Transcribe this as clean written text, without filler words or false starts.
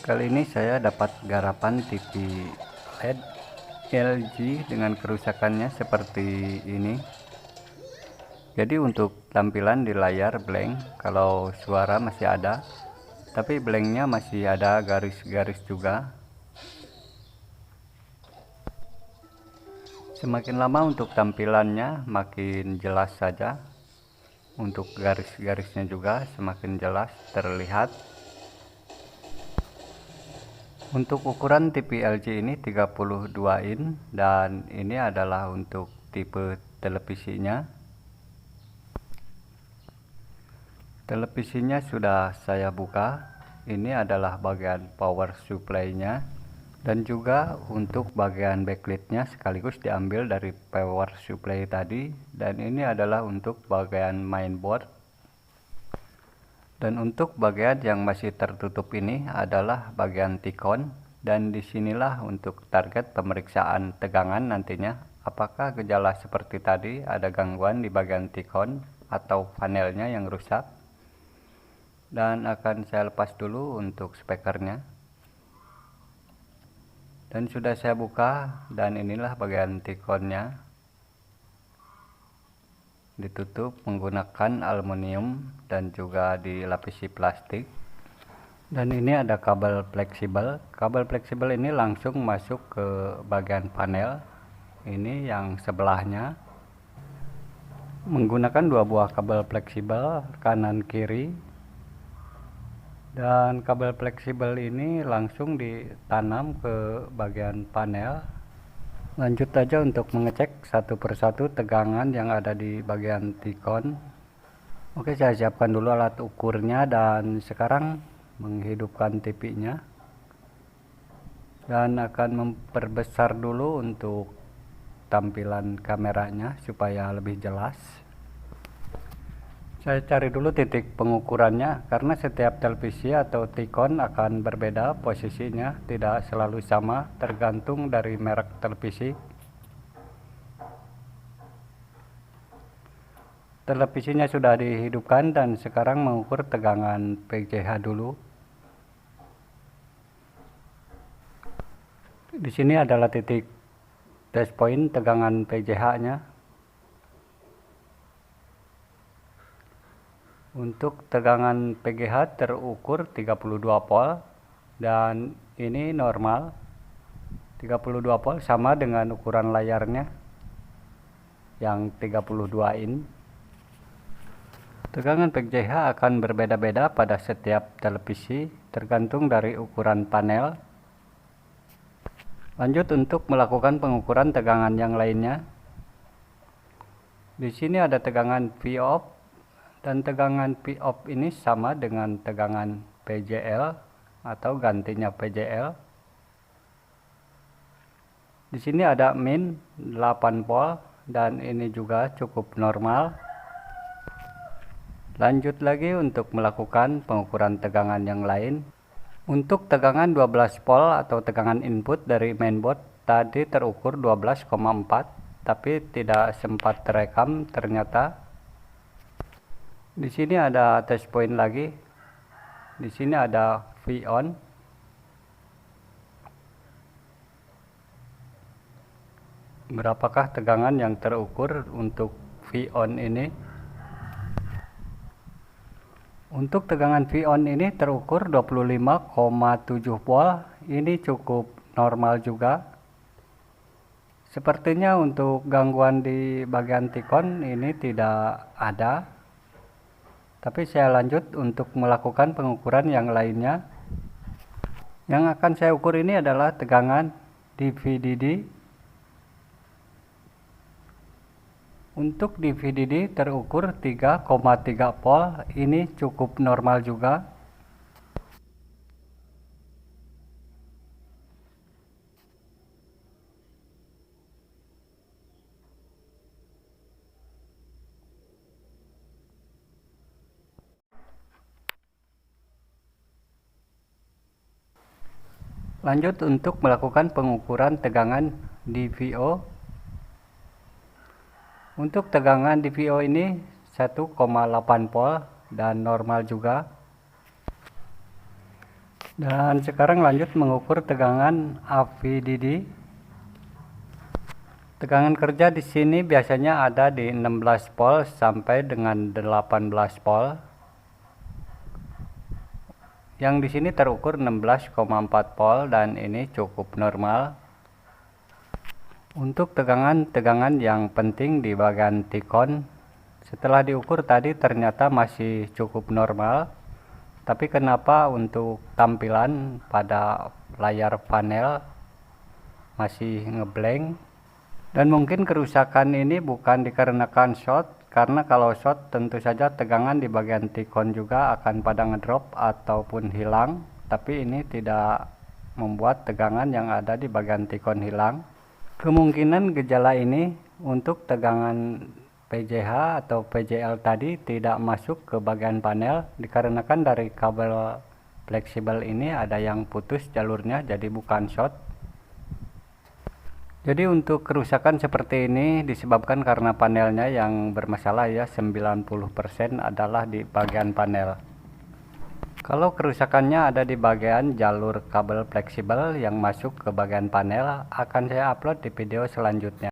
Kali ini saya dapat garapan TV LED LG dengan kerusakannya seperti ini. Jadi untuk tampilan di layar blank, kalau suara masih ada, tapi blanknya masih ada garis-garis juga. Semakin lama untuk tampilannya makin jelas saja. Untuk garis-garisnya juga semakin jelas terlihat. Untuk ukuran TV LG ini 32 in dan ini adalah untuk tipe televisinya. Televisinya sudah saya buka. Ini adalah bagian power supply-nya dan juga untuk bagian backlight-nya sekaligus diambil dari power supply tadi, dan ini adalah untuk bagian mainboard. Dan untuk bagian yang masih tertutup ini adalah bagian T-con, dan disinilah untuk target pemeriksaan tegangan nantinya. Apakah gejala seperti tadi ada gangguan di bagian T-con atau panelnya yang rusak. Dan akan saya lepas dulu untuk speakernya. Dan sudah saya buka, dan inilah bagian T-con-nya. Ditutup menggunakan aluminium dan juga dilapisi plastik. Dan ini ada kabel fleksibel. Kabel fleksibel ini langsung masuk ke bagian panel. Ini yang sebelahnya. Menggunakan dua buah kabel fleksibel kanan kiri. Dan kabel fleksibel ini langsung ditanam ke bagian panel. Lanjut aja untuk mengecek satu persatu tegangan yang ada di bagian T-con. Oke, saya siapkan dulu alat ukurnya dan sekarang menghidupkan TV-nya. Dan akan memperbesar dulu untuk tampilan kameranya supaya lebih jelas. Saya cari dulu titik pengukurannya karena setiap televisi atau T-con akan berbeda posisinya, tidak selalu sama tergantung dari merek televisi. Televisinya sudah dihidupkan dan sekarang mengukur tegangan PJH dulu. Di sini adalah titik test point tegangan PJH-nya. Untuk tegangan PGH terukur 32 volt dan ini normal. 32 volt sama dengan ukuran layarnya yang 32 in. Tegangan PGH akan berbeda-beda pada setiap televisi tergantung dari ukuran panel. Lanjut untuk melakukan pengukuran tegangan yang lainnya. Di sini ada tegangan V-off. Dan tegangan P-off ini sama dengan tegangan PJL atau gantinya PJL. Di sini ada min 8 volt dan ini juga cukup normal. Lanjut lagi untuk melakukan pengukuran tegangan yang lain. Untuk tegangan 12 volt atau tegangan input dari mainboard tadi terukur 12,4, tapi tidak sempat terekam ternyata. Di sini ada test point lagi. Di sini ada V-on. Berapakah tegangan yang terukur untuk V-on ini? Untuk tegangan V-on ini terukur 25,7 volt. Ini cukup normal juga. Sepertinya untuk gangguan di bagian T-con ini tidak ada. Tapi saya lanjut untuk melakukan pengukuran yang lainnya. Yang akan saya ukur ini adalah tegangan di VDD. Untuk di VDD terukur 3,3 volt. Ini cukup normal juga. Lanjut untuk melakukan pengukuran tegangan di VO. Untuk tegangan di VO ini 1,8 volt dan normal juga. Dan sekarang lanjut mengukur tegangan AVDD. Tegangan kerja di sini biasanya ada di 16 volt sampai dengan 18 volt. Yang di sini terukur 16,4 volt dan ini cukup normal. Untuk tegangan yang penting di bagian T-con, setelah diukur tadi ternyata masih cukup normal. Tapi kenapa untuk tampilan pada layar panel masih ngeblank? Dan mungkin kerusakan ini bukan dikarenakan short, karena kalau short tentu saja tegangan di bagian T-con juga akan pada ngedrop ataupun hilang. Tapi ini tidak membuat tegangan yang ada di bagian T-con hilang. Kemungkinan gejala ini untuk tegangan PJH atau PJL tadi tidak masuk ke bagian panel dikarenakan dari kabel fleksibel ini ada yang putus jalurnya, jadi bukan short. Jadi untuk kerusakan seperti ini disebabkan karena panelnya yang bermasalah ya, 90% adalah di bagian panel. Kalau kerusakannya ada di bagian jalur kabel fleksibel yang masuk ke bagian panel, akan saya upload di video selanjutnya.